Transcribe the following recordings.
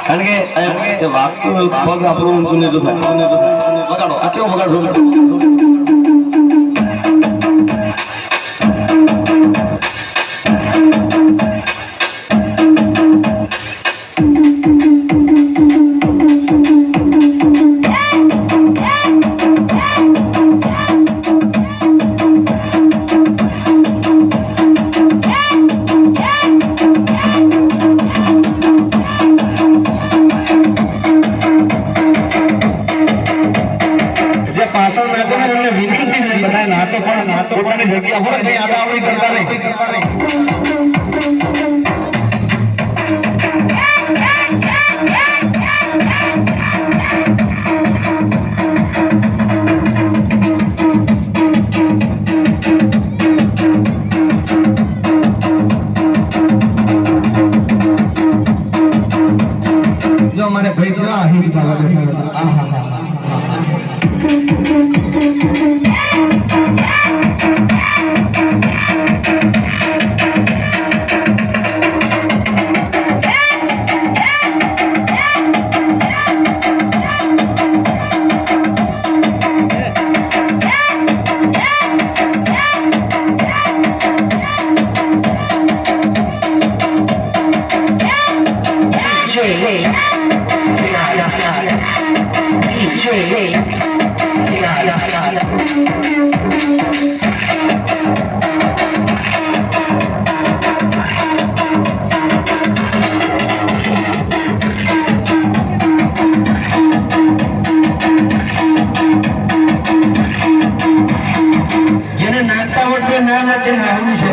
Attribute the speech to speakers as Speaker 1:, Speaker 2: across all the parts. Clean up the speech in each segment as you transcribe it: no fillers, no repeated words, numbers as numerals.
Speaker 1: કારણ કે વાગતું પગ આપણું ઊંચું જો થાય વગાડો આ કેવો વગાડો પોતાની જગ્યા હોય કઈ આડાવડી કરતા નહીં જો અમારે ભાઈ છે અહીં જેને નાચતા આવડતું ના નાચે નાનું છે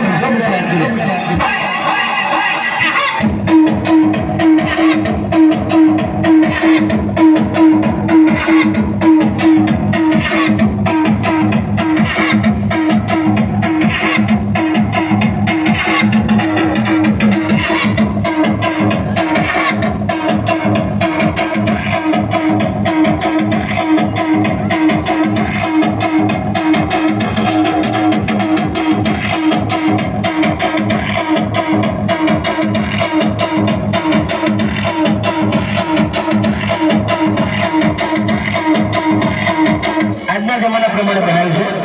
Speaker 1: આજના જમાના પ્રમાણે બનાવ્યું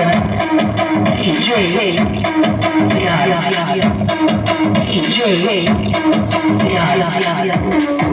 Speaker 1: છે